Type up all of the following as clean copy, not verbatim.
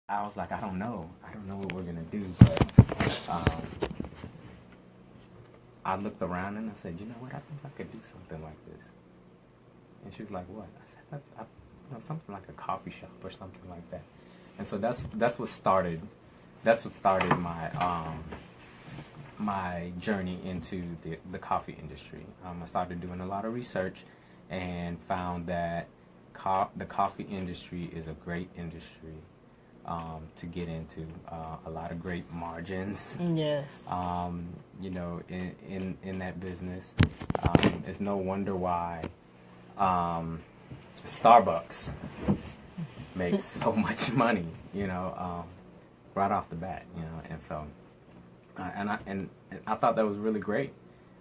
I was like, I don't know what we're gonna do, but I looked around and I said, you know what, I think I could do something like this. And she was like, what? I said, something like a coffee shop or something like that. And so that's what started. That's what started my journey into the coffee industry. I started doing a lot of research and found that the coffee industry is a great industry to get into. A lot of great margins. Yes. In that business, it's no wonder why Starbucks makes so much money. Right off the bat. And so. And I thought that was really great,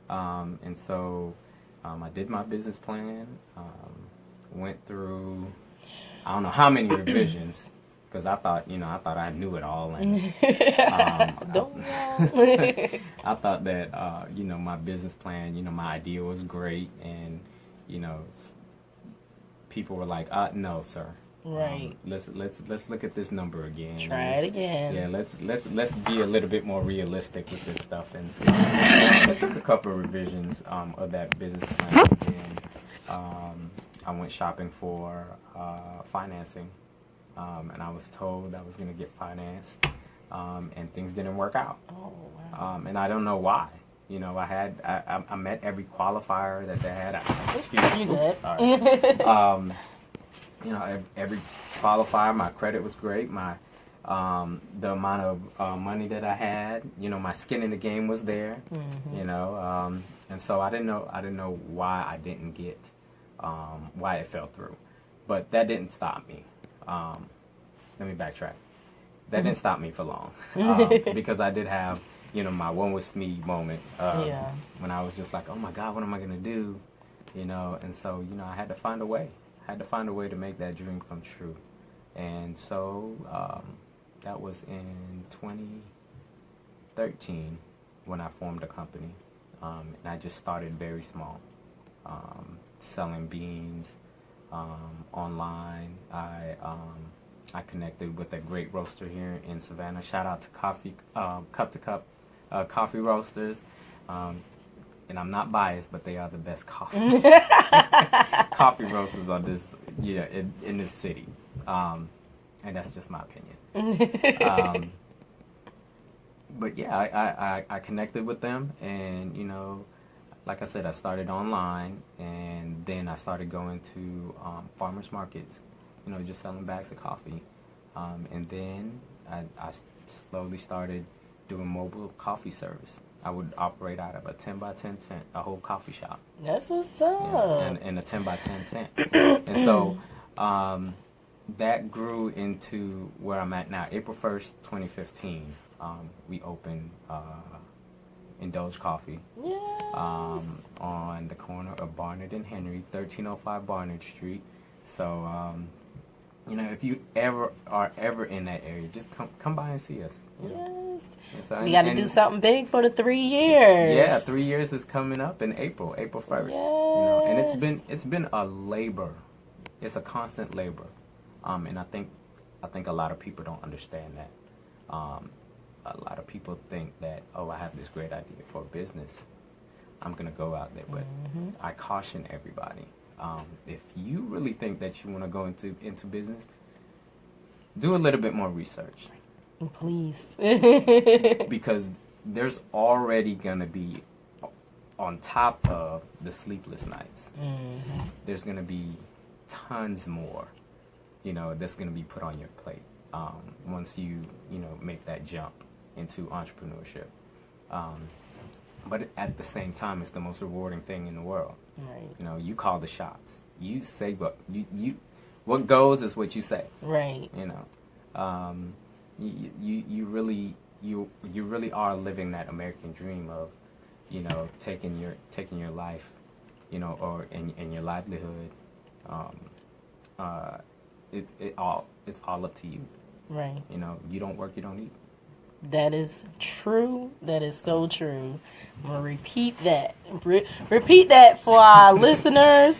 and so I did my business plan, went through I don't know how many revisions because I thought I knew it all, and I thought that my business plan, my idea was great, and people were like, no, sir. Right. Let's look at this number again. Try it again. Yeah, let's be a little bit more realistic with this stuff. And I took a couple of revisions of that business plan, and I went shopping for financing, and I was told I was going to get financed, and things didn't work out. Oh wow. And I don't know why. I met every qualifier that they had. Excuse me. You good? Sorry. Every qualifier, my credit was great. My the amount of money that I had, my skin in the game was there. Mm-hmm. And so I didn't know why I didn't get why it fell through, but that didn't stop me. Let me backtrack. That didn't stop me for long because I did have my one with me moment when I was just like, oh my God, what am I gonna do? And so I had to find a way. To make that dream come true. And so that was in 2013 when I formed a company. And I just started very small, selling beans online. I connected with a great roaster here in Savannah. Shout out to Cup to Cup Coffee Roasters. And I'm not biased, but they are the best coffee roasters on this, in this city, and that's just my opinion. But yeah, I connected with them, and like I said, I started online, and then I started going to farmers markets, just selling bags of coffee, and then I slowly started doing mobile coffee service. I would operate out of a 10 by 10 tent, a whole coffee shop. That's what's up. And a 10 by 10 tent. And so that grew into where I'm at now. April 1st, 2015, we opened Indulge Coffee. Yes. On the corner of Barnard and Henry, 1305 Barnard Street. So, if you are ever in that area, just come by and see us. Yes. So, we got to do something big for the 3 years. Yeah, 3 years is coming up in April 1st. Yes. And it's been a labor. It's a constant labor. And I think a lot of people don't understand that. A lot of people think that, I have this great idea for a business. I'm going to go out there. But I caution everybody. If you really think that you want to go into business, do a little bit more research. Please. Because there's already going to be, on top of the sleepless nights, there's going to be tons more, that's going to be put on your plate once you make that jump into entrepreneurship. But at the same time, it's the most rewarding thing in the world. Right. You call the shots. You say what goes is what you say. Right. You really are living that American dream of, taking your life, or in your livelihood. It's all up to you. Right. You don't work, you don't eat. That is true. That is so true. I'm going to repeat that. Repeat that for our listeners.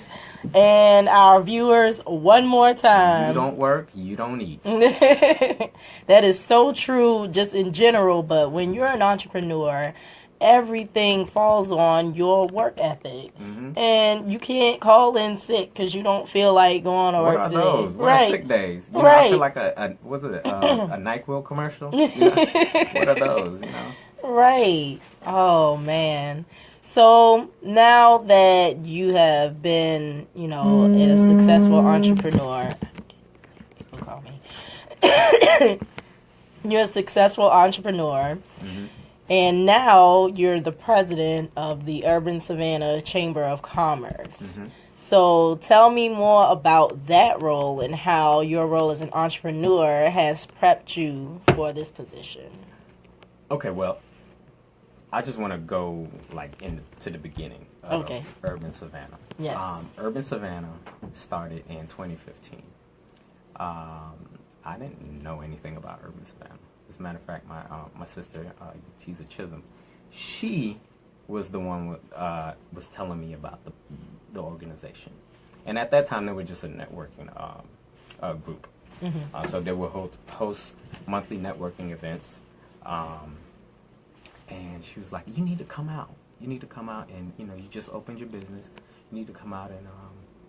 And our viewers, one more You time. don't work, you don't eat. That is so true just in general, but when you're an entrepreneur, everything falls on your work ethic. And you can't call in sick because you don't feel like going to What work are today. those? What are sick days? You know, Right. I feel like a NyQuil commercial. You know? What are those? You know. Right. Oh, man. So now that you have been, a successful entrepreneur, people call me. You're a successful entrepreneur, and now you're the president of the Urban Savannah Chamber of Commerce. So tell me more about that role and how your role as an entrepreneur has prepped you for this position. Okay, well, I just want to go to the beginning of Okay. Urban Savannah. Yes. Urban Savannah started in 2015. I didn't know anything about Urban Savannah. As a matter of fact, my sister, she's at Chatham. She was the one was telling me about the organization, and at that time they were just a networking group. So they would host monthly networking events. And she was like, "You need to come out. You need to come out, and you just opened your business. You need to come out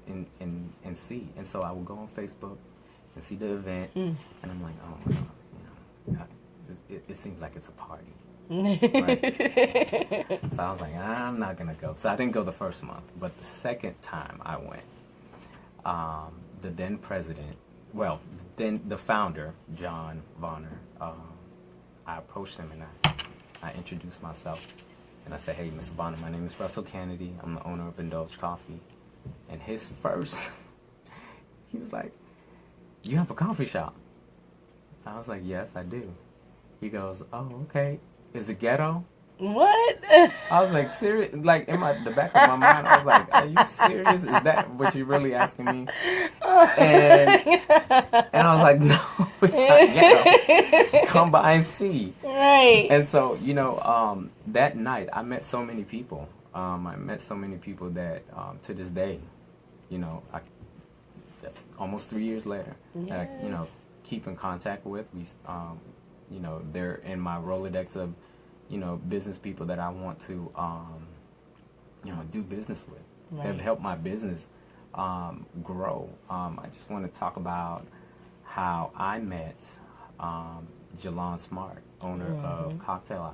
and see." And so I would go on Facebook and see the event, and I'm like, "Oh my God, it seems like it's a party." Right? So I was like, "I'm not gonna go." So I didn't go the first month, but the second time I went, the then president, then the founder, John Vonner, I approached him and I introduced myself, and I said, "Hey, Mr. Savannah, my name is Russell Canady. I'm the owner of Indulge Coffee." And his first, he was like, "You have a coffee shop?" I was like, "Yes, I do." He goes, "Oh, okay. Is it ghetto?" What? I was like, serious? Like, in the back of my mind, I was like, "Are you serious? Is that what you're really asking me?" And I was like, "No, it's not ghetto. Come by and see." Right. And so, that night, I met so many people. I met so many people that, to this day, that's almost 3 years later, that I, keep in contact with. They're in my Rolodex of, business people that I want to, do business with. Right. They've helped my business grow. I just want to talk about how I met Jalon Smart, owner of Cocktail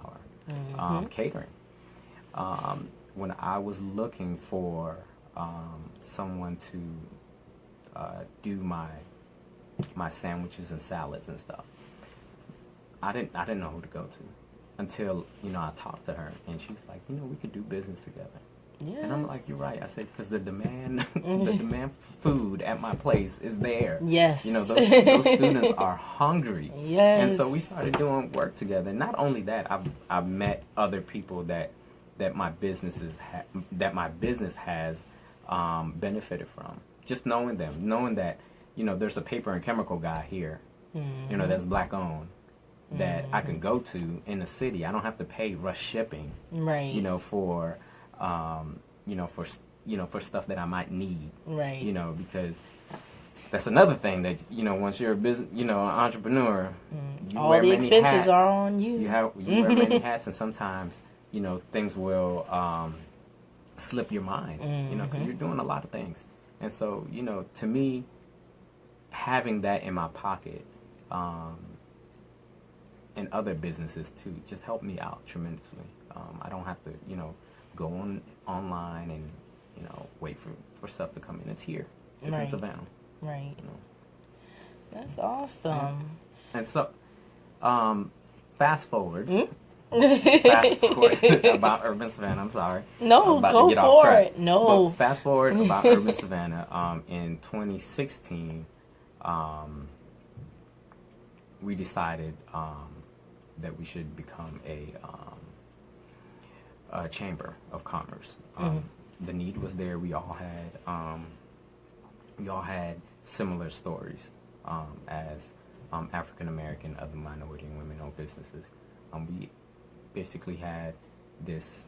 Hour Catering. When I was looking for someone to do my sandwiches and salads and stuff, I didn't know who to go to until I talked to her, and she was like, we could do business together. Yes. And I'm like, you're right. I said, because the demand for food at my place is there. Yes. Those students are hungry. Yes. And so we started doing work together. Not only that, I've met other people that my business has benefited from. Just knowing them, knowing that there's a paper and chemical guy here, that's black owned, that I can go to in the city. I don't have to pay rush shipping. Right. For stuff that I might need. Right. Because that's another thing that once you're a business, an entrepreneur, you all wear the many expenses hats. are on you. You wear many hats, and sometimes things will slip your mind. Because you're doing a lot of things, and so to me, having that in my pocket. And other businesses too just helped me out tremendously. I don't have to go online and wait for stuff to come in. It's here. It's in Savannah. Right. That's awesome. And so fast forward about Urban Savannah. I'm sorry. No, I'm go to get for off track. it. No. But fast forward about Urban Savannah. In 2016, we decided that we should become a chamber of commerce. The need was there. We all had similar stories as African American, other minority, and women-owned businesses. We basically had this.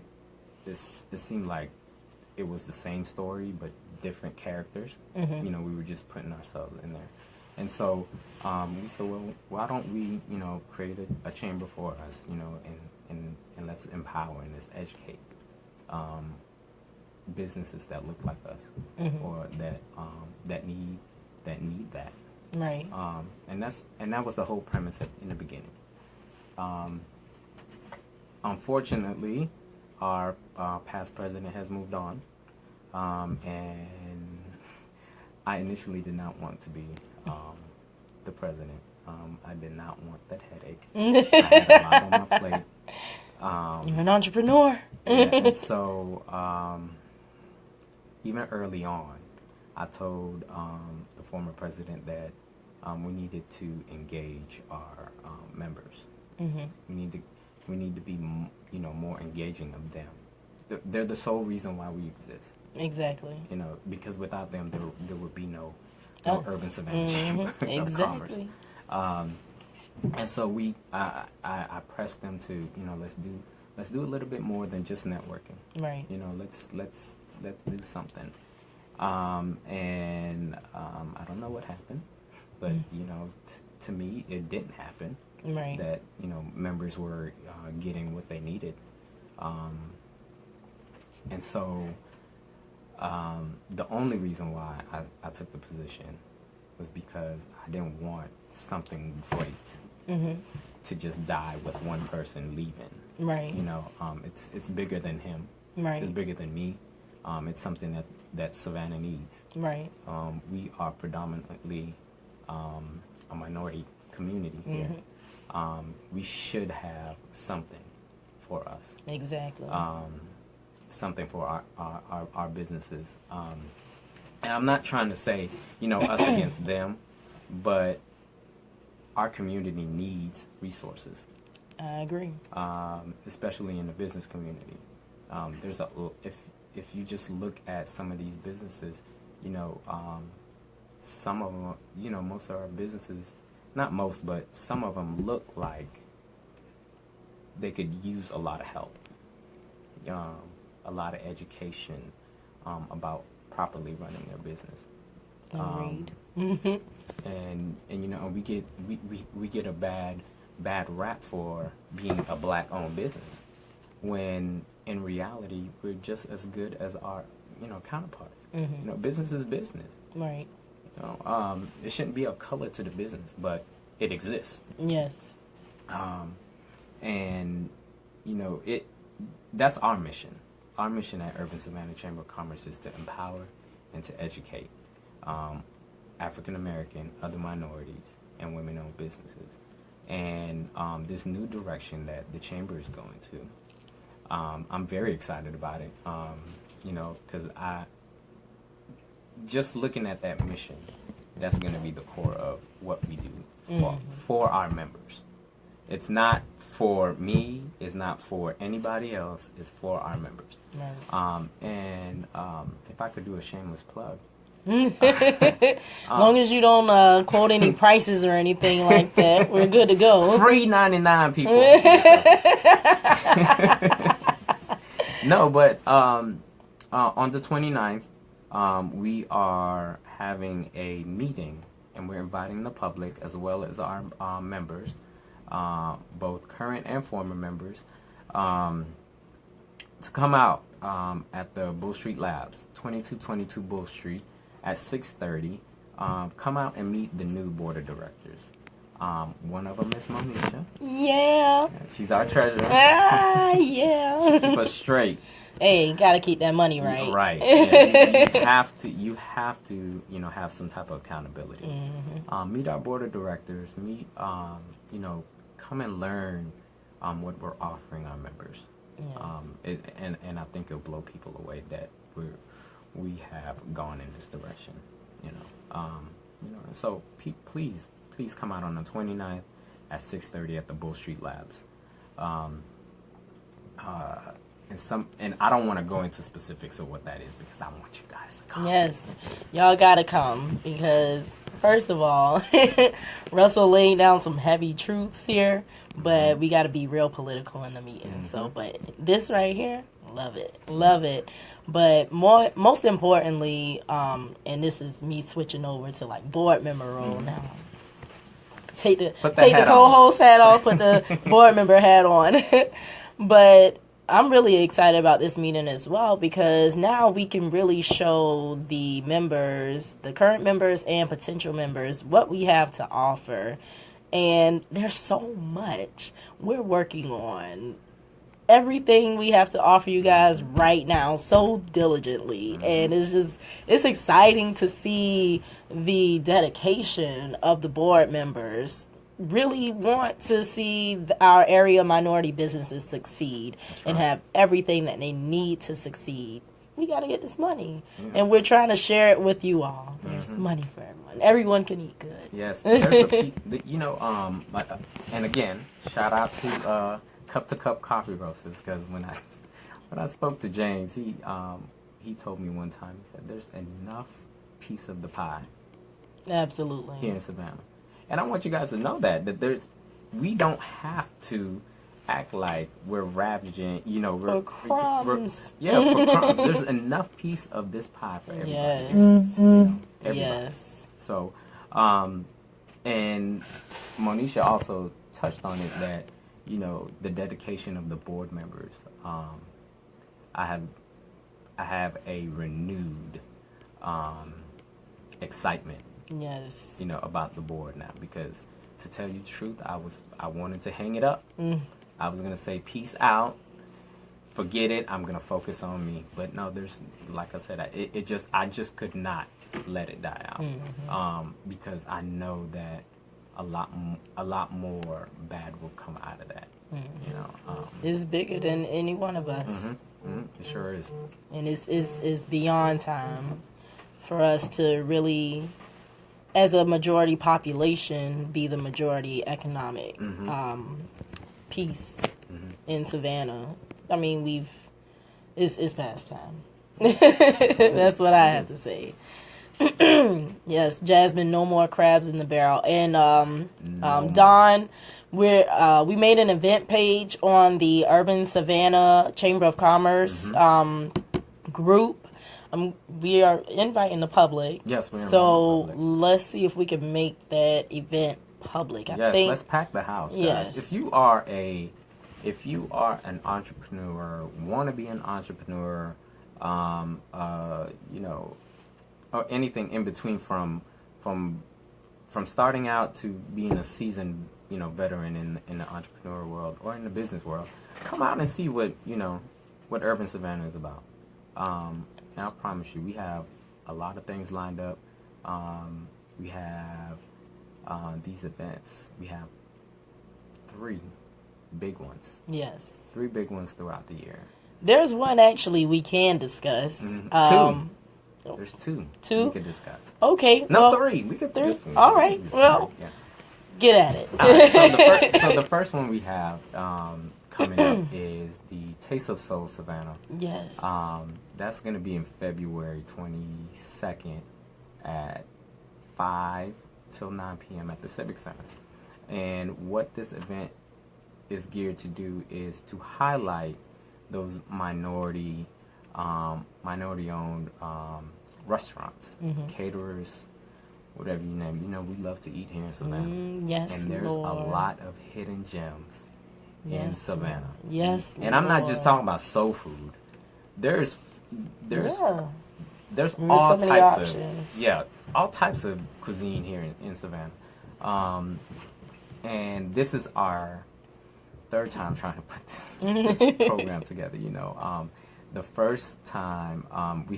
It seemed like it was the same story, but different characters. You know, we were just putting ourselves in there. And so we said, well, why don't we, you know, create a chamber for us, you know, and let's empower and let's educate businesses that look like us or that need that. Right. And that was the whole premise in the beginning. Unfortunately, our past president has moved on, and I initially did not want to be the president. I did not want that headache. I had a lot on my plate. You're an entrepreneur. Yeah, and so even early on, I told the former president that we needed to engage our members. We need to be, you know, more engaging of them. They're the sole reason why we exist. Exactly. You know, because without them, there would be no urban Savannah Chamber of Commerce. And so I pressed them to, you know, let's do a little bit more than just networking. Right. You know, let's do something. And I don't know what happened, but you know, to me, it didn't happen. Right. That, you know, members were getting what they needed. And so the only reason why I took the position was because I didn't want something great to just die with one person leaving. Right. You know, it's bigger than him. Right. It's bigger than me. It's something that Savannah needs. Right. We are predominantly a minority community here. We should have something for us. Exactly. Something for our businesses. And I'm not trying to say, you know, us against them, but our community needs resources. I agree. Especially in the business community. If you just look at some of these businesses, you know, some of them, you know, most of our businesses, not most, but some of them look like they could use a lot of help, a lot of education about properly running their business. And you know, we get a bad rap for being a black-owned business, when in reality we're just as good as our, you know, counterparts. You know, business is business. Right. You know, it shouldn't be a color to the business, but it exists. Yes. And you know, that's our mission. Our mission at Urban Savannah Chamber of Commerce is to empower and to educate African American, other minorities, and women-owned businesses. And this new direction that the chamber is going to, I'm very excited about it. You know, because just looking at that mission, that's going to be the core of what we do for our members. It's not for me, it's not for anybody else, it's for our members. Right. And if I could do a shameless plug. Long as you don't quote any prices or anything like that, we're good to go. Free 99 people. No, but on the 29th, we are having a meeting, and we're inviting the public as well as our members, both current and former members, to come out at the Bull Street Labs, 2222 Bull Street at 6:30. Come out and meet the new board of directors. One of them is Monisha. Yeah. She's our treasurer. Yeah. She keep us straight. Hey, gotta keep that money right. Right. Yeah, you have to, you know, have some type of accountability. Meet our board of directors. Meet, you know, come and learn what we're offering our members. Yes. And I think it'll blow people away that we have gone in this direction. You know, and so please come out on the 29th at 6:30 at the Bull Street Labs. and I don't want to go into specifics of what that is because I want you guys to come. Yes, y'all gotta come because first of all, Russell laid down some heavy truths here, but we gotta be real political in the meeting. So, but this right here, love it. But most importantly, and this is me switching over to like board member role now. Take the co-host hat off, put the board member hat on. But I'm really excited about this meeting as well because now we can really show the members, the current members and potential members, what we have to offer. And there's so much we're working on. Everything we have to offer you guys right now so diligently. And it's exciting to see the dedication of the board members really want to see our area minority businesses succeed and have everything that they need to succeed. We got to get this money. And we're trying to share it with you all. There's money for everyone. Everyone can eat good. Yes. There's and again, shout out to Cup to Cup Coffee Roasters because when I spoke to James, he told me one time, he said, there's enough piece of the pie. Absolutely. Here in Savannah. And I want you guys to know that we don't have to act like we're ravaging, for crumbs. For crumbs. There's enough piece of this pie for everybody. Yes. Everybody. Yes. So, and Monisha also touched on it that, the dedication of the board members. I have a renewed excitement. Yes. About the board now because to tell you the truth, I wanted to hang it up. I was gonna say peace out, forget it. I'm gonna focus on me. But no, there's like I said, I just could not let it die out because I know that a lot more bad will come out of that. It's bigger than any one of us. It sure is. And it's beyond time for us to really, as a majority population, be the majority economic piece in Savannah. I mean, it's past time. That's what I have to say. Yes, Jasmine, no more crabs in the barrel. And Dawn, we made an event page on the Urban Savannah Chamber of Commerce group. We are inviting the public. Yes, we are. So let's see if we can make that event public. I think, let's pack the house, guys. Yes. If you are an entrepreneur, want to be an entrepreneur, or anything in between from starting out to being a seasoned, veteran in the entrepreneur world or in the business world, come out and see what Urban Savannah is about. And I promise you, we have a lot of things lined up. We have these events. We have 3 big ones. Yes. 3 big ones throughout the year. There's one actually we can discuss. 2. There's 2. 2? We could discuss. Okay. No, 3. We could 3. discuss. All right. Well, get at it. All right, so the first one we have coming up is the Taste of Soul Savannah. Yes. That's going to be in February 22nd at 5 till 9 p.m. at the Civic Center. And what this event is geared to do is to highlight those minority-owned restaurants, caterers, whatever you name. We love to eat here in Savannah. Yes, and there's Lord. a lot of hidden gems in Savannah. Yes, and I'm not just talking about soul food. There's all so many types options. all types of cuisine here in Savannah. And this is our 3rd time trying to put this program together. The first time we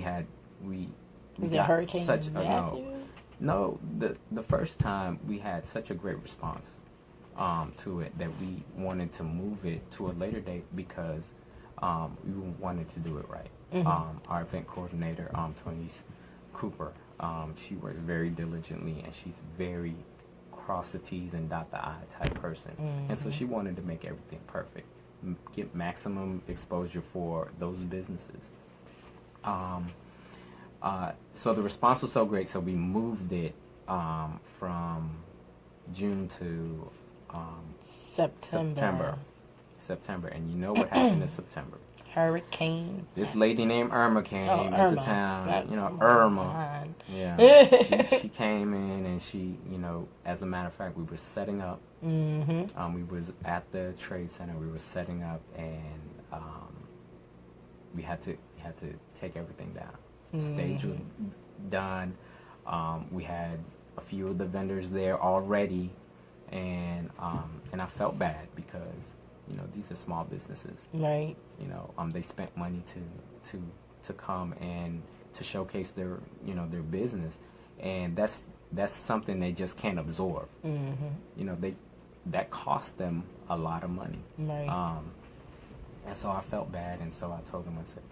was it got Hurricane such Matthew? The first time we had such a great response to it that we wanted to move it to a later date because we wanted to do it right. Our event coordinator, Tony's Cooper, she works very diligently and she's very cross the T's and dot the I type person. And so she wanted to make everything perfect. get maximum exposure for those businesses. So the response was so great, so we moved it from June to September. And you know what happened in September? Hurricane. This lady named Irma came into Irma. town. Irma. God. Yeah, she came in, and she, as a matter of fact, we were setting up. Mm-hmm. We was at the trade center. We were setting up, and we had to take everything down. The stage was done. We had a few of the vendors there already, and I felt bad because these are small businesses. Right. They spent money to come and to showcase their their business, and that's something they just can't absorb. Mm-hmm. That cost them a lot of money. Right. And so I felt bad, and so I told them, I said,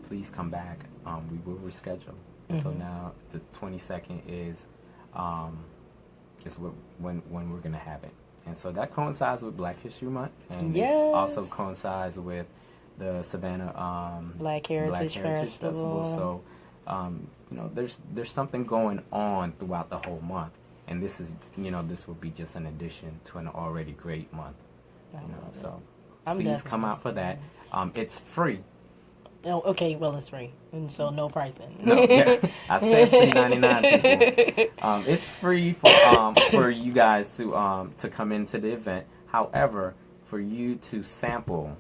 please come back. We will reschedule. And so now the 22nd is when we're gonna have it. And so that coincides with Black History Month, and it also coincides with the Savannah Black Heritage Festival. So there's something going on throughout the whole month, and this is this will be just an addition to an already great month. So please come out for that. It's free. Oh, okay. Well, it's free, and so no pricing. No, yeah, I said $3.99. People. It's free for you guys to come into the event. However, for you to sample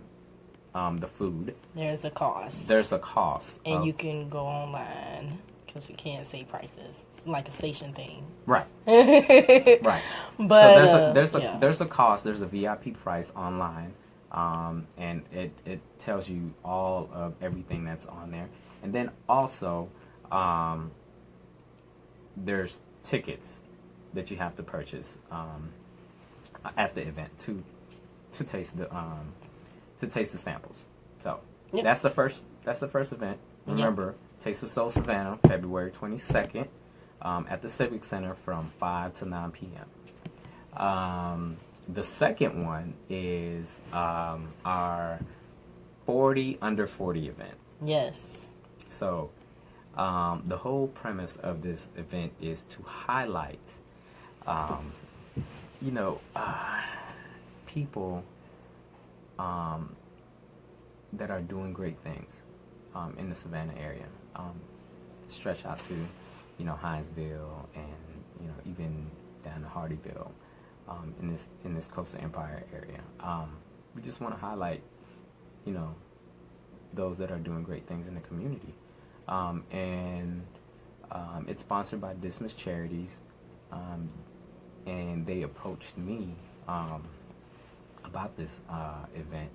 the food, there's a cost. There's a cost, and you can go online because we can't say prices. It's like a station thing. Right. Right. But so there's a cost. There's a VIP price online. And it tells you all of everything that's on there. And then also, there's tickets that you have to purchase at the event to taste the samples. So that's the first event. Remember, Taste of Soul Savannah, February 22nd, at the Civic Center from 5 to 9 p.m. The second one is our 40 under 40 event. Yes. So the whole premise of this event is to highlight, people that are doing great things in the Savannah area. Stretch out to, Hinesville and, even down to Hardyville. In this Coastal Empire area, we just want to highlight, those that are doing great things in the community, and it's sponsored by Dismiss Charities, and they approached me about this event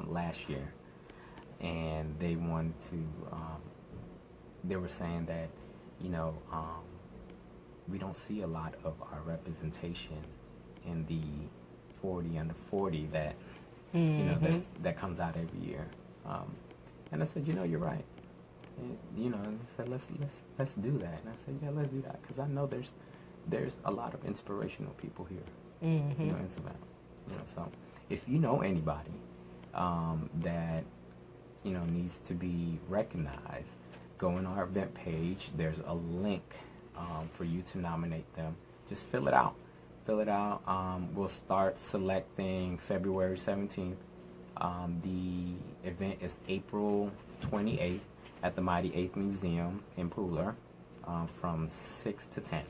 last year, and they wanted to. They were saying that, we don't see a lot of our representation in the 40 under 40 that that comes out every year, and I said, you're right, and I said let's do that, and I said let's do that because I know there's a lot of inspirational people here, in Savannah, so if you know anybody that needs to be recognized, go on our event page. There's a link for you to nominate them. Just fill it out. We'll start selecting February 17th. The event is April 28th at the Mighty 8th Museum in Pooler from 6 to 10.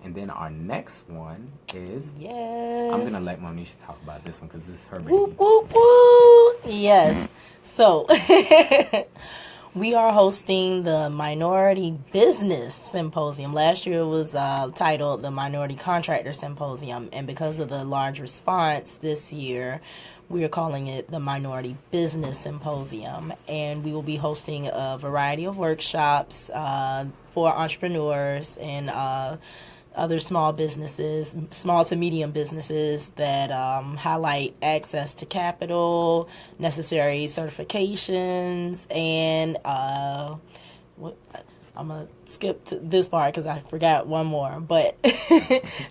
And then our next one is... Yes. I'm going to let Monisha talk about this one because this is her baby. Woo, woo, woo. Yes. So... we are hosting the Minority Business Symposium. Last year it was titled the Minority Contractor Symposium, and because of the large response this year, we are calling it the Minority Business Symposium. And we will be hosting a variety of workshops for entrepreneurs and other small businesses, small to medium businesses that highlight access to capital, necessary certifications, and I'm going to skip to this part because I forgot one more. But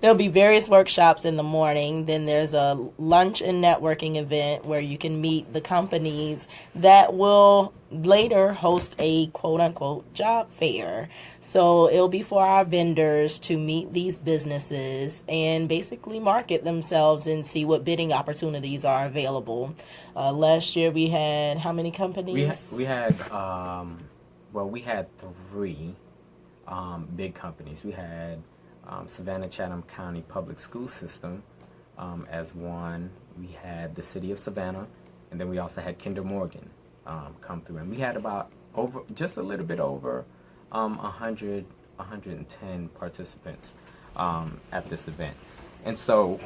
there'll be various workshops in the morning. Then there's a lunch and networking event where you can meet the companies that will later host a quote-unquote job fair. So it'll be for our vendors to meet these businesses and basically market themselves and see what bidding opportunities are available. Last year we had how many companies? We had we had three big companies. We had Savannah Chatham County Public School System as one. We had the City of Savannah, and then we also had Kinder Morgan come through. And we had just a little bit over 110 participants at this event. And so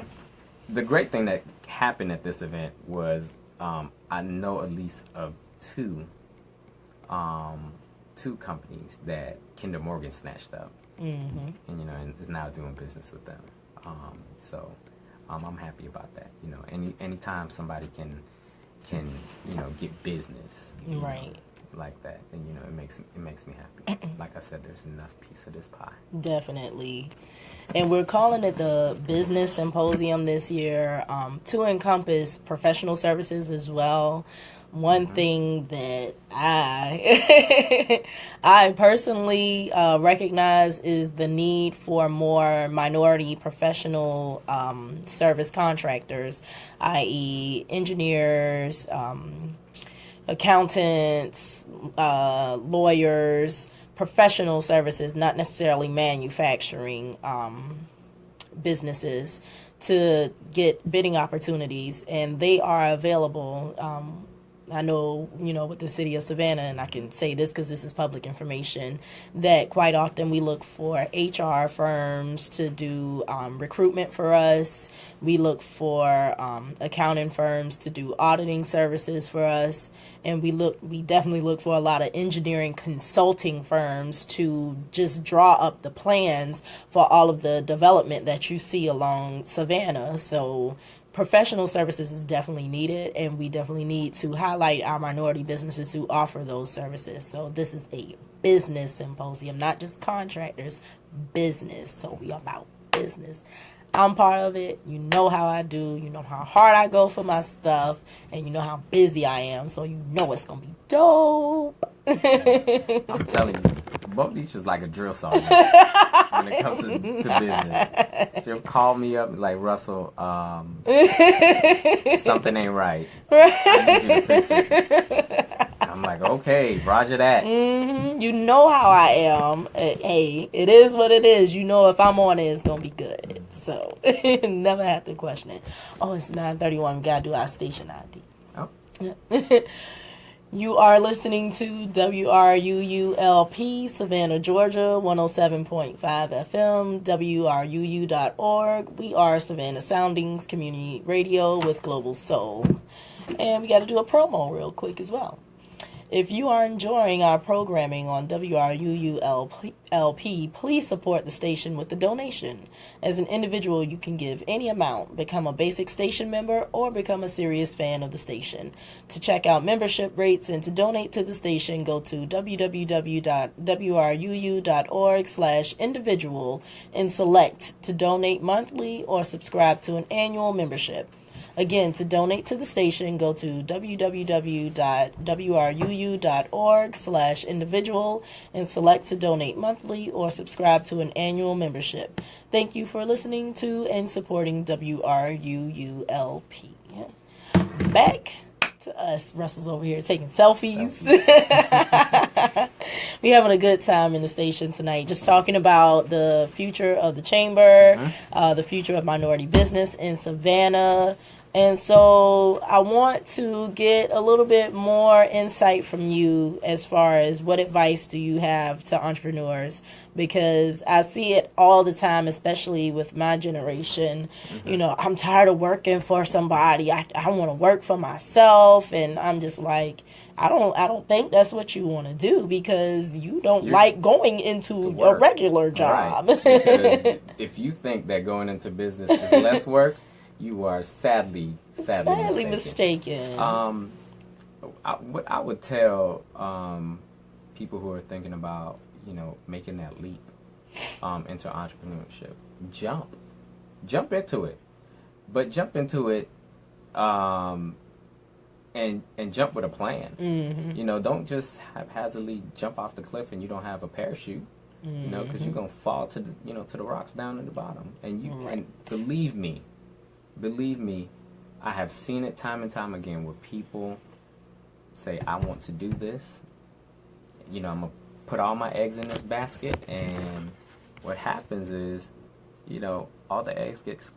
the great thing that happened at this event was I know at least of two companies that Kinder Morgan snatched up, and and is now doing business with them. So I'm happy about that. Anytime somebody can get business Right. like that, and it makes me happy. Like I said, there's enough piece of this pie. Definitely. And we're calling it the Business Symposium this year to encompass professional services as well. One thing that I personally recognize is the need for more minority professional service contractors, i.e. engineers, accountants, lawyers, professional services, not necessarily manufacturing businesses, to get bidding opportunities, and they are available. I know, with the City of Savannah, and I can say this because this is public information, that quite often we look for HR firms to do recruitment for us. We look for accounting firms to do auditing services for us. And we definitely look for a lot of engineering consulting firms to just draw up the plans for all of the development that you see along Savannah. So professional services is definitely needed, and we definitely need to highlight our minority businesses who offer those services. So this is a business symposium, not just contractors, business. So we are about business. I'm part of it. You know how I do. You know how hard I go for my stuff, and you know how busy I am. So you know it's gonna be dope. I'm telling you, both these is like a drill sergeant when it comes to business. She'll call me up like, Russell, something ain't right. I need you to fix it. I'm like, okay, roger that. You know how I am. Hey, it is what it is. You know if I'm on it, it's going to be good. So, never have to question it. Oh, it's 9:31. We got to do our station ID. Oh. You are listening to WRUULP, Savannah, Georgia, 107.5 FM, WRUU.org. We are Savannah Soundings Community Radio with Global Soul. And we got to do a promo real quick as well. If you are enjoying our programming on WRUULP, please support the station with a donation. As an individual, you can give any amount, become a basic station member, or become a serious fan of the station. To check out membership rates and to donate to the station, go to www.wruu.org/individual and select to donate monthly or subscribe to an annual membership. Again, to donate to the station, go to www.wruu.org/individual and select to donate monthly or subscribe to an annual membership. Thank you for listening to and supporting WRUULP. Back to us. Russell's over here taking selfies. We having a good time in the station tonight, just talking about the future of the chamber, the future of minority business in Savannah. And so I want to get a little bit more insight from you as far as what advice do you have to entrepreneurs, because I see it all the time, especially with my generation. I'm tired of working for somebody. I want to work for myself, and I'm just like, I don't think that's what you want to do, because you don't like going into a regular job. Right. Because if you think that going into business is less work, you are sadly mistaken. What I would tell people who are thinking about, making that leap into entrepreneurship. Jump into it, but jump into it and jump with a plan. Mm-hmm. Don't just haphazardly jump off the cliff and you don't have a parachute. Because you're gonna fall to the rocks down at the bottom. And believe me, I have seen it time and time again where people say, I want to do this. I'm gonna put all my eggs in this basket, and what happens is, all the eggs gets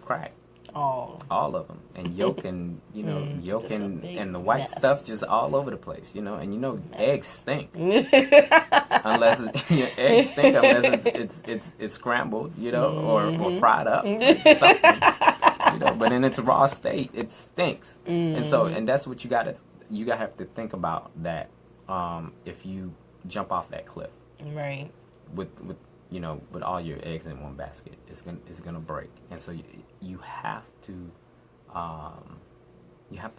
cracked. All of them, and yolk and and the white mess. stuff just all over the place, and eggs stink unless eggs stink unless it's scrambled, or fried up, something, but in its raw state it stinks. And that's what you gotta have to think about, that if you jump off that cliff, right, with all your eggs in one basket, it's gonna break. And so you have to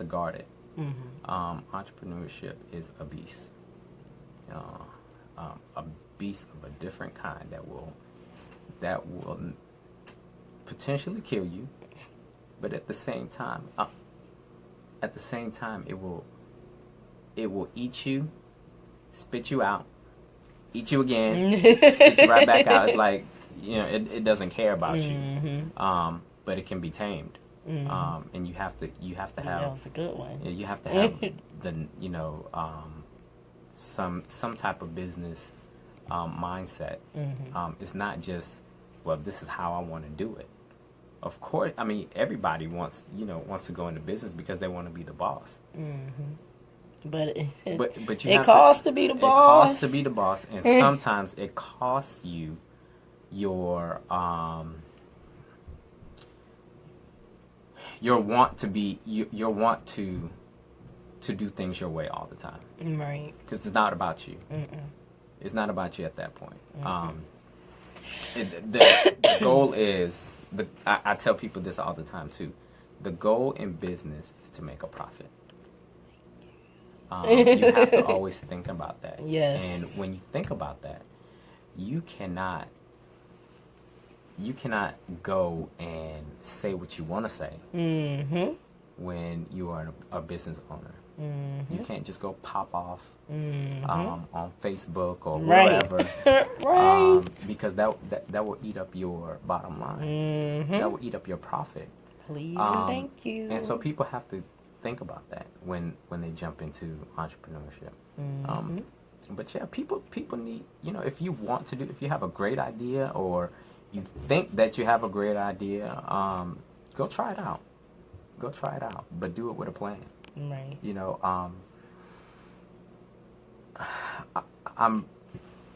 guard it. Entrepreneurship is a beast, a beast of a different kind that will potentially kill you, but at the same time it will eat you, spit you out, eat you again, spit you right back out. It's like, it doesn't care about you, but it can be tamed. And you have to have. That was a good one. You have to have the some type of business mindset. It's not just, well, this is how I want to do it. Of course, I mean, everybody wants to go into business because they want to be the boss. But but it costs to be the boss. It costs to be the boss, and sometimes it costs you your want to do things your way all the time. Right. Because it's not about you. It's not about you at that point. The goal is, I tell people this all the time too. The goal in business is to make a profit. You have to always think about that. Yes. And when you think about that, you cannot go and say what you want to say when you are a business owner. You can't just go pop off on Facebook or wherever, right? Because that will eat up your bottom line. That will eat up your profit. Please and thank you. And so people have to think about that when they jump into entrepreneurship. But yeah, people need, if you have a great idea, or you think that you have a great idea, go try it out. But do it with a plan. Right.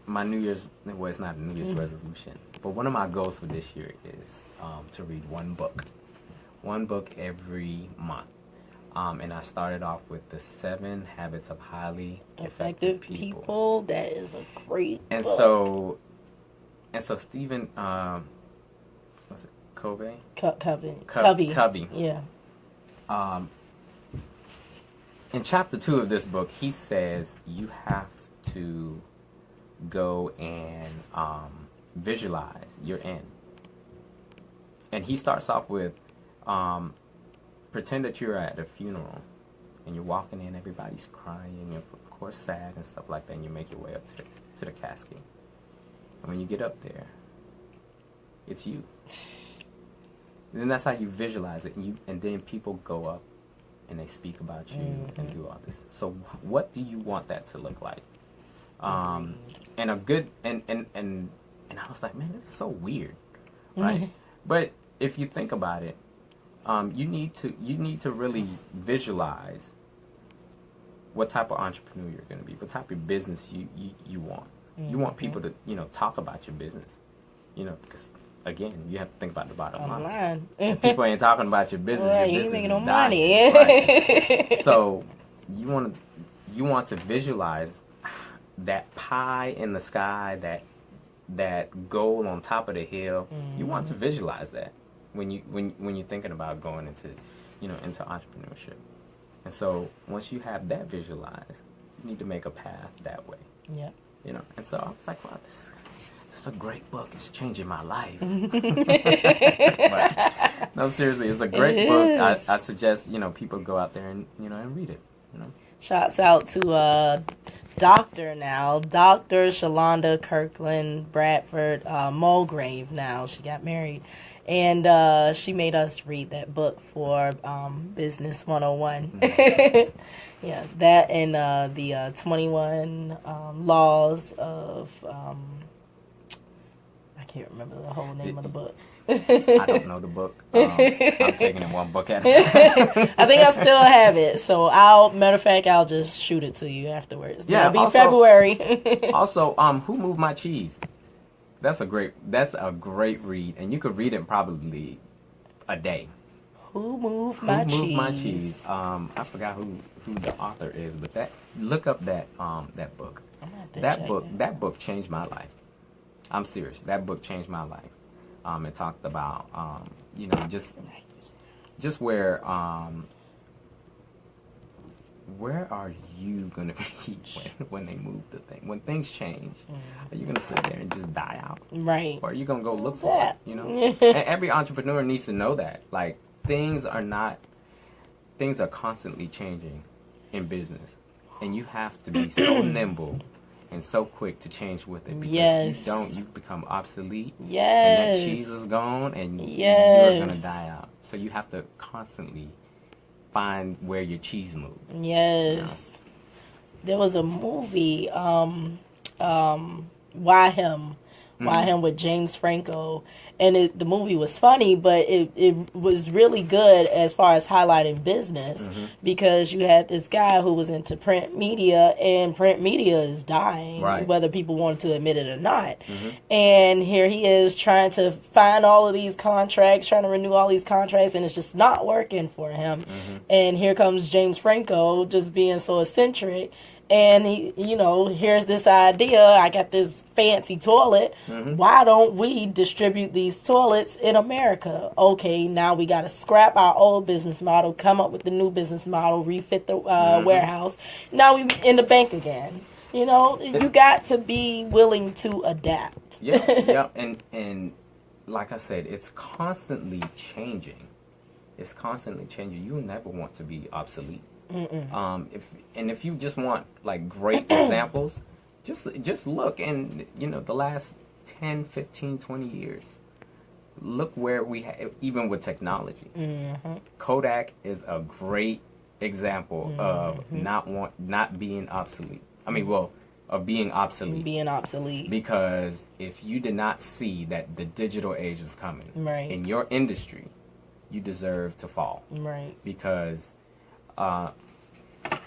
My New Year's, well, it's not a New Year's resolution, but one of my goals for this year is to read one book every month. And I started off with the 7 Habits of Highly Effective People. That is a great and book. So Stephen, what's it, Covey? Covey. Yeah. In chapter 2 of this book, he says you have to go and visualize your end. And he starts off with, pretend that you're at a funeral and you're walking in, everybody's crying, and you're of course sad and stuff like that, and you make your way up to the casket. And when you get up there, it's you. And then that's how you visualize it, and then people go up and they speak about you and do all this. So what do you want that to look like? And a good and I was like, man, this is so weird, right? But if you think about it, you need to really visualize what type of entrepreneur you're going to be, what type of business you want. You want people to talk about your business, because again, you have to think about the bottom line. And people ain't talking about your business. Right, your business you ain't making is no dying. money. Right. So you want to visualize that pie in the sky, that goal on top of the hill. You want to visualize that when you're thinking about going into entrepreneurship. And so once you have that visualized, you need to make a path that way. Yep. And so I was like, wow, this is a great book. It's changing my life. But, no, seriously, it's a great book. I suggest, people go out there and, and read it, Shouts out to Doctor now. Dr. Shalonda Kirkland Bradford Mulgrave now. She got married. And she made us read that book for Business 101. Yeah, that and the 21 Laws of... I can't remember the whole name of the book. I don't know the book. I'm taking it one book at a time. I think I still have it. So matter of fact, I'll just shoot it to you afterwards. Yeah, that'll be February. Also, Who Moved My Cheese? That's a great read, and you could read it probably a day. Who moved my cheese? I forgot who the author is, but look up that book. That book changed my life. I'm serious. That book changed my life. It talked about just where are you gonna be when they move the thing? When things change, are you gonna sit there and just die out? Right. Or are you gonna go look for it? And every entrepreneur needs to know that. Like, things are constantly changing in business, and you have to be so nimble and so quick to change with it, because you become obsolete. Yes. And that cheese is gone, and you're gonna die out. So you have to constantly find where your cheese moved. Yes. There was a movie, Why Him? Why Him with James Franco. And the movie was funny, but it was really good as far as highlighting business, because you had this guy who was into print media, and print media is dying, whether people want to admit it or not. And here he is trying to find all of these contracts, trying to renew all these contracts, and it's just not working for him. And here comes James Franco just being so eccentric. And he, here's this idea. I got this fancy toilet. Why don't we distribute these toilets in America? Okay, now we got to scrap our old business model, come up with the new business model, refit the warehouse. Now we in the bank again. You got to be willing to adapt. Yeah. And like I said, it's constantly changing. You never want to be obsolete. If you just want like great examples, just look in the last 10, 15, 20 years. Look where we have, even with technology. Kodak is a great example of not being obsolete. Of being obsolete. Because if you did not see that the digital age was coming in your industry, you deserve to fall. Because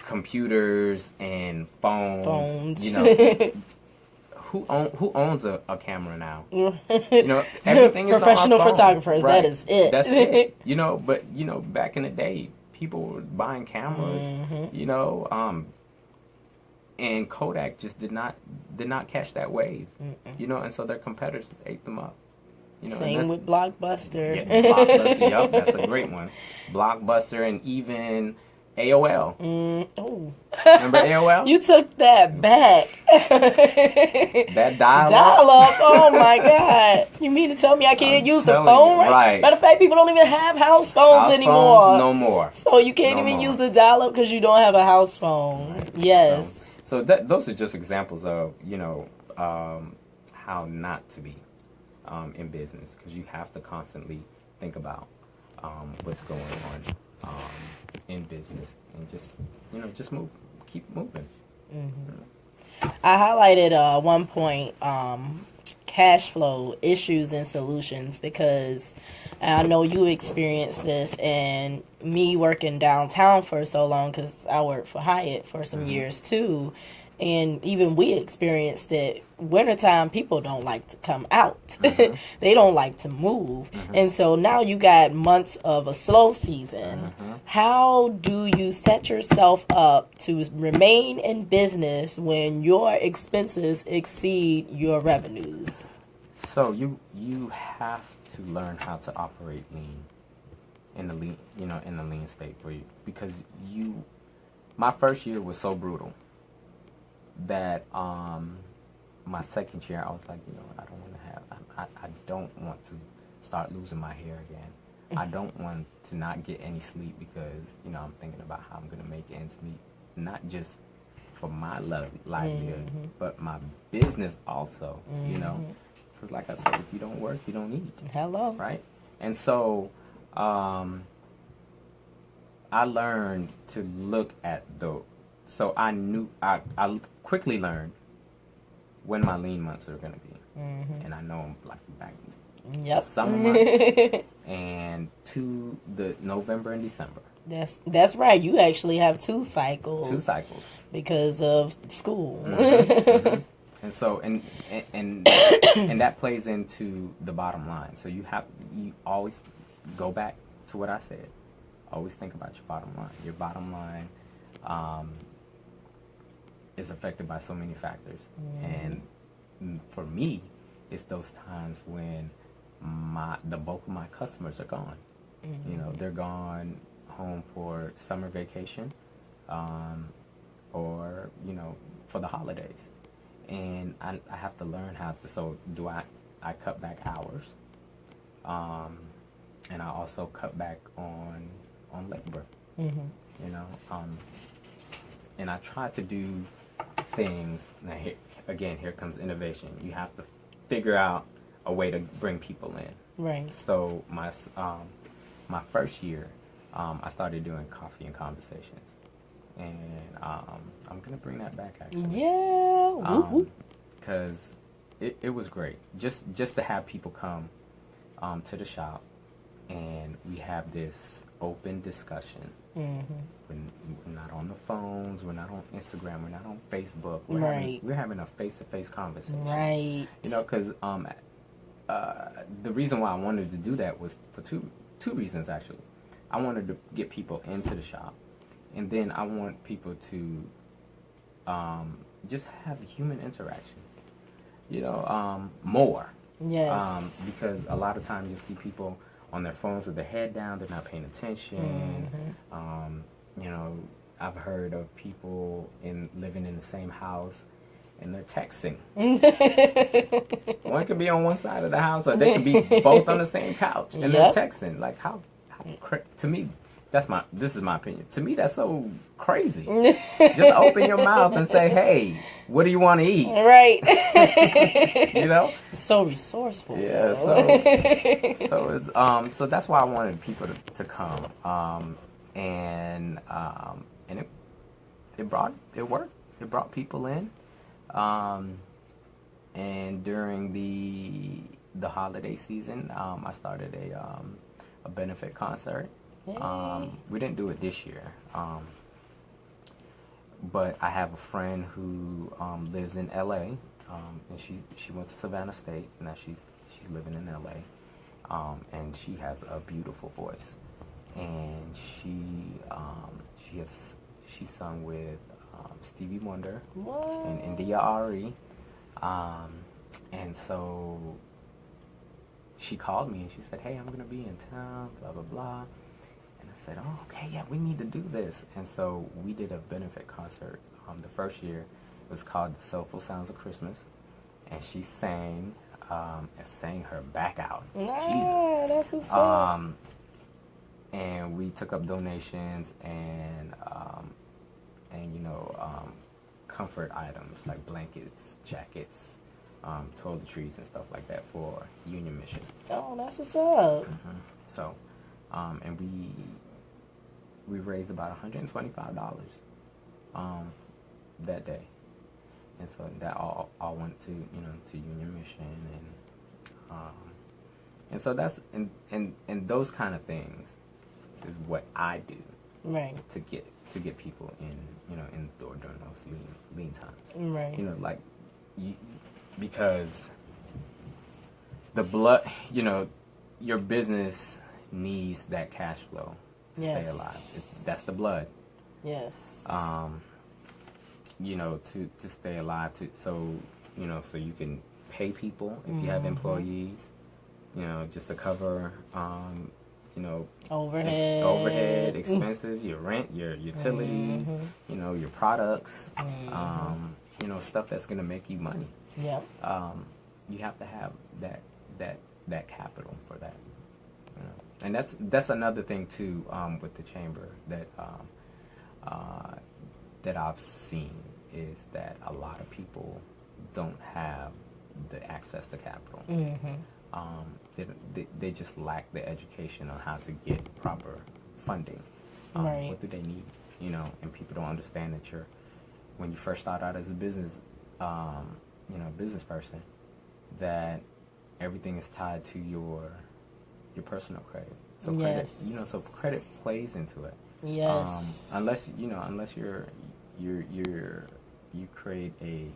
computers and phones. Who owns a camera now? Everything is professional on our phone. photographers. That is it. That's it. But back in the day, people were buying cameras. And Kodak just did not catch that wave. And so their competitors ate them up. Same with Blockbuster. Yeah, Blockbuster. Yep, that's a great one. Blockbuster, and even AOL. Remember AOL? You took that back. That dial-up. Oh my God! You mean to tell me I can't use the phone? Right. Matter of fact, people don't even have house phones anymore. Phones, no more. So you can't even use the dial-up because you don't have a house phone. Right. Yes. So those are just examples of how not to be in business, because you have to constantly think about what's going on in business, and just keep moving. I highlighted one point, cash flow issues and solutions, because I know you experienced this, and me working downtown for so long, because I worked for Hyatt for some years too. And even we experienced it. Wintertime, people don't like to come out. They don't like to move. And so now you got months of a slow season. How do you set yourself up to remain in business when your expenses exceed your revenues? So you have to learn how to operate lean in the lean state for you, because my first year was so brutal that my second year, I was like, you know, I don't want to have, I don't want to start losing my hair again. I don't want to not get any sleep because, you know, I'm thinking about how I'm going to make ends meet, not just for my livelihood, but my business also, you know, because like I said, if you don't work, you don't eat. Hello. Right? And so, I learned to look at so I I quickly learned when my lean months are going to be. And I know I'm like back summer months and to the November and December. That's right. You actually have 2 cycles. 2 cycles. Because of school. And so, and and that plays into the bottom line. So you always go back to what I said. Always think about your bottom line. Your bottom line is affected by so many factors. And for me, it's those times when the bulk of my customers are gone. You know, they're gone home for summer vacation, or, you know, for the holidays. And I have to learn how to, so I cut back hours, and I also cut back on labor, you know, and I try to do things, now here comes innovation. You have to figure out a way to bring people in. Right. So my first year, I started doing coffee and conversations. And I'm going to bring that back, actually. Yeah. Because it was great. Just to have people come to the shop, and we have this open discussion. We're not on the phones. We're not on Instagram. We're not on Facebook. We're having a face-to-face conversation. Right. You know, because the reason why I wanted to do that was for two reasons, actually. I wanted to get people into the shop. And then I want people to just have human interaction, you know, more. Yes. Because a lot of times you see people on their phones with their head down, they're not paying attention. You know, I've heard of people living in the same house and they're texting. One could be on one side of the house, or they could be both on the same couch and they're texting. Like how to me, this is my opinion. To me, that's so crazy. Just open your mouth and say, "Hey, what do you want to eat?" Right. You know. So resourceful. Yeah. So it's so that's why I wanted people to come. And it worked. It brought people in. And during the holiday season, I started a benefit concert. We didn't do it this year, but I have a friend who lives in LA, and she went to Savannah State. Now she's living in LA, and she has a beautiful voice, and she sung with Stevie Wonder and India Ari, and so she called me and she said, "Hey, I'm gonna be in town, blah blah blah." And I said, "Oh, okay, yeah, we need to do this." And so we did a benefit concert. The first year, it was called "The Soulful Sounds of Christmas," and she sang her back out. Jesus, that's what's up. And we took up donations and you know, comfort items like blankets, jackets, toiletries and stuff like that for Union Mission. Oh, that's what's up. So, and we raised about $125 that day, and so that all went to to Union Mission, and so that's and those kind of things is what I do, right, to get people in in the door during those lean times, right, like because the blood, your business needs that cash flow to stay alive. That's the blood. Yes. To stay alive, so you can pay people if you have employees, just to cover, overhead expenses, your rent, your utilities, your products, stuff that's going to make you money. Yep. You have to have that capital for that. You know? And that's another thing too, with the chamber that I've seen is that a lot of people don't have the access to capital. They just lack the education on how to get proper funding. Right. What do they need? You know, and people don't understand that when you first start out as a business, business person, that everything is tied to your personal credit. So credit, so credit plays into it. Yes. Unless you create a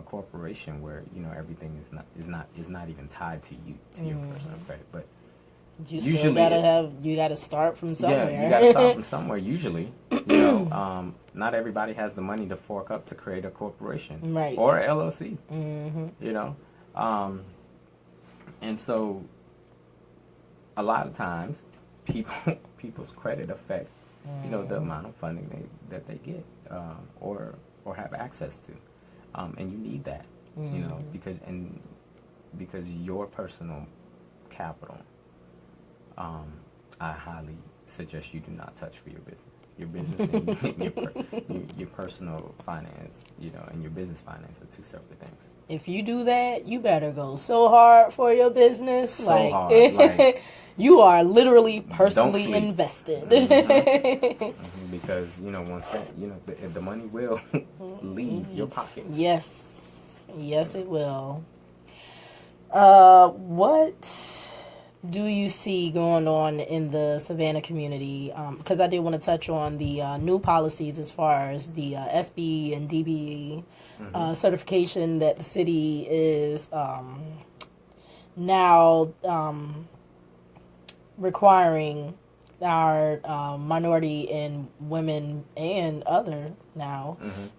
corporation where everything is not even tied to you, to your personal credit, but you still gotta start from somewhere. Yeah, you gotta start from somewhere. Usually, not everybody has the money to fork up to create a corporation, right, or a LLC. And so a lot of times people's credit affect the amount of funding that they get or have access to, and you need that because your personal capital, I highly suggest you do not touch for your business. Your business and your personal finance, and your business finance are two separate things. If you do that, you better go so hard for your business. So hard. Like, you are literally personally invested. Because, once that, the money will leave your pockets. Yes. Yes, it will. What do you see going on in the Savannah community? Because I did want to touch on the new policies as far as the SB and DBE certification that the city is now requiring our minority and women and other now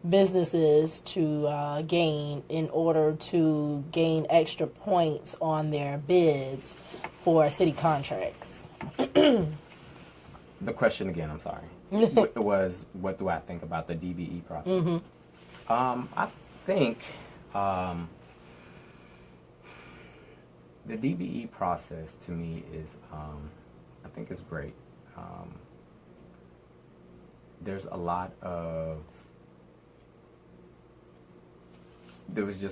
businesses to gain in order to gain extra points on their bids for city contracts. The question again, I'm sorry, was what do I think about the DBE process? I think the DBE process to me is, I think it's great. There was just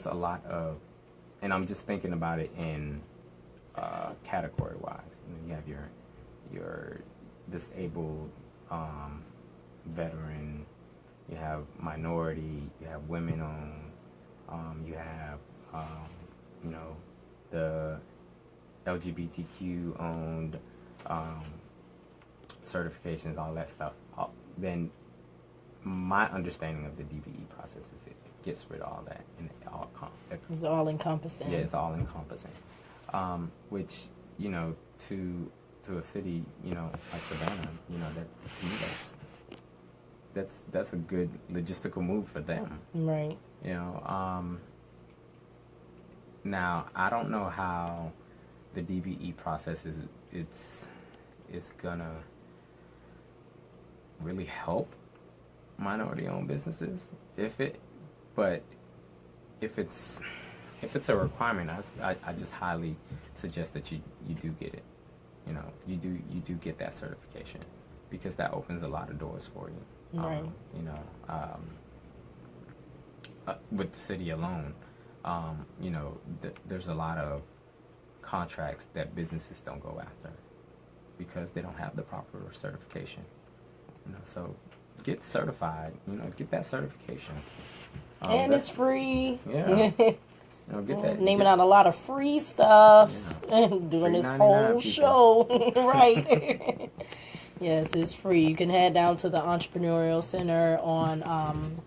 a lot of, and I'm just thinking about it in category wise. You have your disabled veteran, you have minority, you have women owned, you have the LGBTQ owned certifications, all that stuff. Then my understanding of the DBE process is it gets rid of all that, and it's all encompassing. Yeah, it's all encompassing. Which to a city like Savannah, that to me that's a good logistical move for them. Right. Now I don't know how the DBE process is gonna really help minority-owned businesses but if it's a requirement, I just highly suggest that you do get it. You do get that certification, because that opens a lot of doors for you. Right. With the city alone, there's a lot of contracts that businesses don't go after because they don't have the proper certification. So get certified. Get that certification. And it's free. Yeah. Get that. Naming out a lot of free stuff during this whole show. Right. Yes, it's free. You can head down to the Entrepreneurial Center on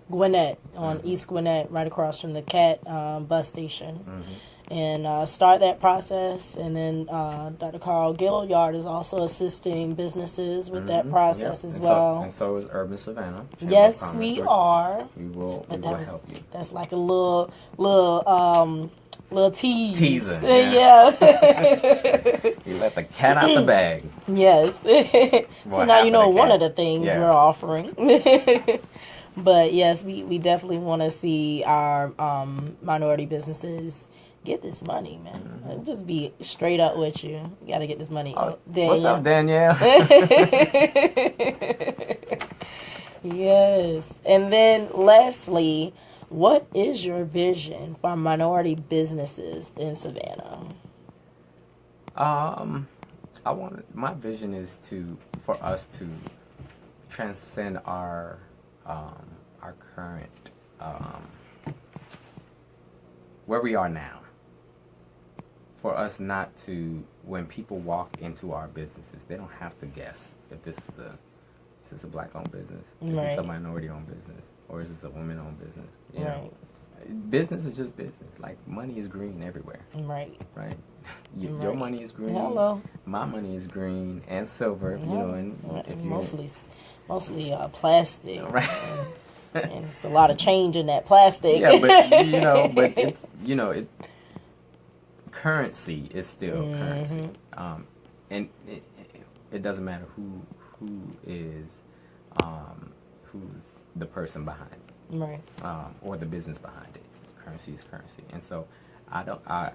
Gwinnett, on East Gwinnett, right across from the CAT bus station. And start that process. And then Dr. Carl Gilliard is also assisting businesses with that process as well. And so is Urban Savannah. Yes, we are. We will help you. That's like a little tease. Teaser. Yeah. You let the cat out the bag. Yes. So now you know one of the things we're offering. But yes, we definitely want to see our minority businesses get this money, man. I'll just be straight up with you. You got to get this money. What's up, Danielle? Yes. And then lastly, what is your vision for minority businesses in Savannah? My vision is for us to transcend our current where we are now. For us not to, when people walk into our businesses, they don't have to guess if this is a black-owned business, is this a minority-owned business, or is this a women-owned business? You know, business is just business. Like, money is green everywhere. Right. Your money is green. Hello. My money is green and silver. You know, and if you mostly plastic. Right. And it's a lot of change in that plastic. Yeah, but it's currency is still currency. And it doesn't matter who is who's the person behind it, or the business behind it. Currency is currency, and so I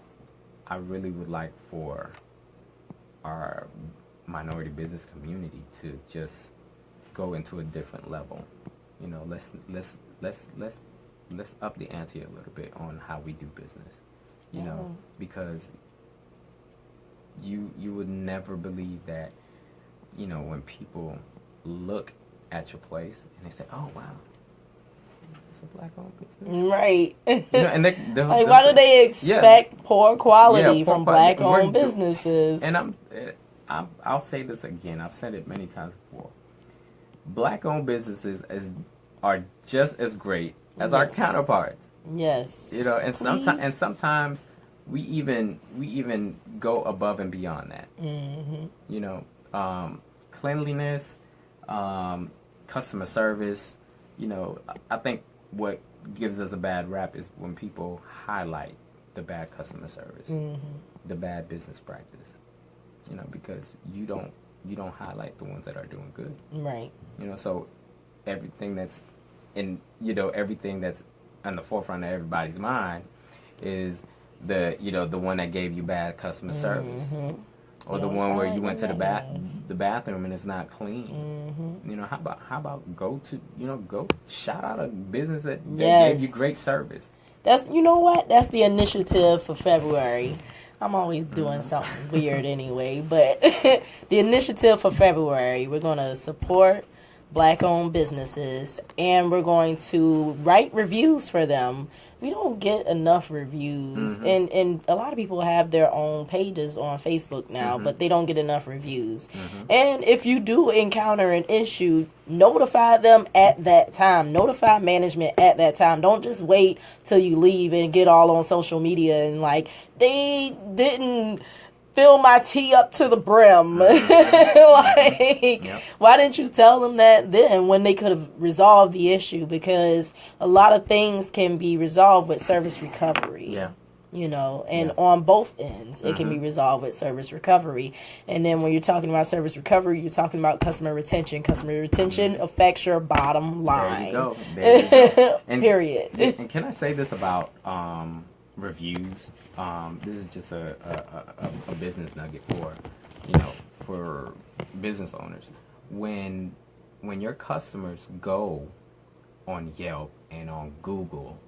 really would like for our minority business community to just go into a different level. You know, let's up the ante a little bit on how we do business. You know, because you would never believe that, you know, when people look at your place and they say, "Oh wow, it's a black-owned business," right? You know, and they'll why do they expect poor quality from black-owned businesses? And I'll say this again. I've said it many times before. Black-owned businesses are just as great as our counterparts. Yes. You know, and sometimes we even go above and beyond that. You know, cleanliness, customer service. You know, I think what gives us a bad rap is when people highlight the bad customer service, the bad business practice. You know, because you don't highlight the ones that are doing good. Right. You know, so everything that's on the forefront of everybody's mind is the one that gave you bad customer service, or the one where you went to the bathroom and it's not clean. You know, how about go shout out a business that gave you great service. That's the initiative for February. I'm always doing something weird anyway, but the initiative for February, we're going to support black-owned businesses, and we're going to write reviews for them. We don't get enough reviews, and a lot of people have their own pages on Facebook now, but they don't get enough reviews. And if you do encounter an issue, notify them at that time. Notify management at that time. Don't just wait till you leave and get all on social media and like, they didn't fill my tea up to the brim. Why didn't you tell them that then when they could have resolved the issue? Because a lot of things can be resolved with service recovery. Yeah. You know, and on both ends, it can be resolved with service recovery. And then when you're talking about service recovery, you're talking about customer retention. Customer retention affects your bottom line. There you go. And, period. And can I say this about reviews? This is just a business nugget for business owners. When your customers go on Yelp and on Google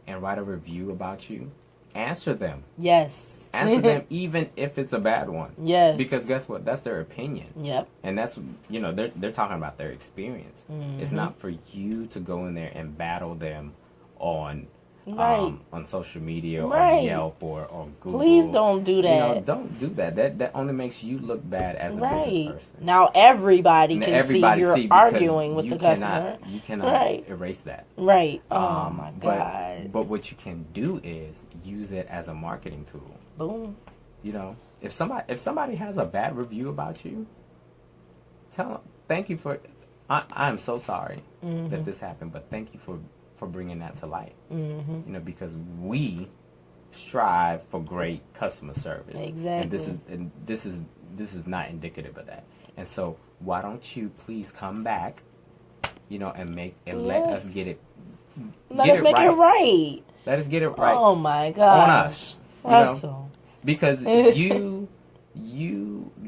and write a review about you, answer them. Yes. Answer them even if it's a bad one. Yes. Because guess what? That's their opinion. Yep. And that's, they're talking about their experience. It's not for you to go in there and battle them on social media or Yelp or Google. Please don't do that. Don't do that. That only makes you look bad as a business person. Now everybody can see you're arguing with the customer. You cannot erase that. Right. Oh my God. But what you can do is use it as a marketing tool. Boom. You know, if somebody has a bad review about you, tell them, thank you for. I'm so sorry that this happened, but thank you for bringing that to light. You know, because we strive for great customer service. Exactly. And this is not indicative of that. And so why don't you please come back and let us get it. Let us make it right. Let us get it right. Oh my gosh. On us, Russell. because you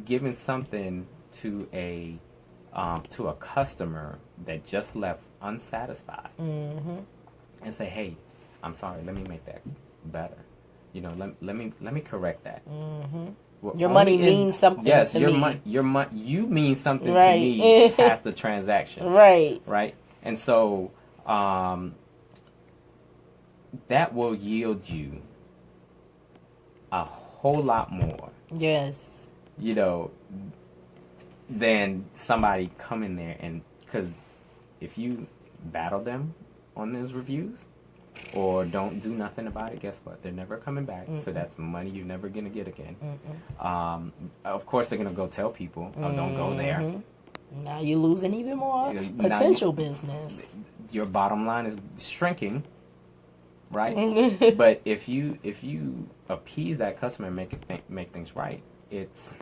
giving something to a customer that just left unsatisfied, and say, hey, I'm sorry, let me make that better. Let me correct that. Well, your money means something to me. You mean something right. to me past the transaction. Right. Right. And so that will yield you a whole lot more. Yes. Than somebody coming there, and because if you battle them on those reviews or don't do nothing about it, guess what? They're never coming back. So that's money you're never going to get again. Of course, they're going to go tell people, oh, don't go there. Now you're losing even more potential business. Your bottom line is shrinking, right? But if you appease that customer and make things right, it's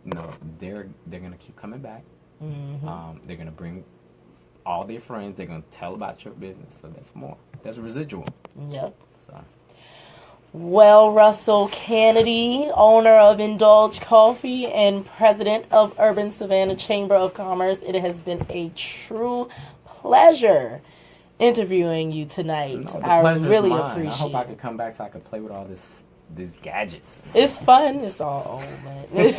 they're going to keep coming back. They're going to bring all their friends. They're going to tell about your business. So that's residual. Yep. So. Well, Russell Canady, owner of Indulge Coffee and president of Urban Savannah Chamber of Commerce, it has been a true pleasure interviewing you tonight. I really appreciate it. I hope I could come back so I could play with all these gadgets. It's fun. It's all old, but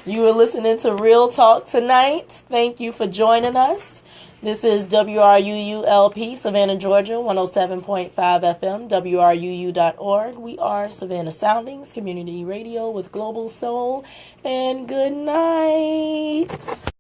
you were listening to Real Talk tonight. Thank you for joining us. This is WRUULP, Savannah, Georgia, 107.5 FM, WRUU.org. We are Savannah Soundings, community radio with global soul. And good night.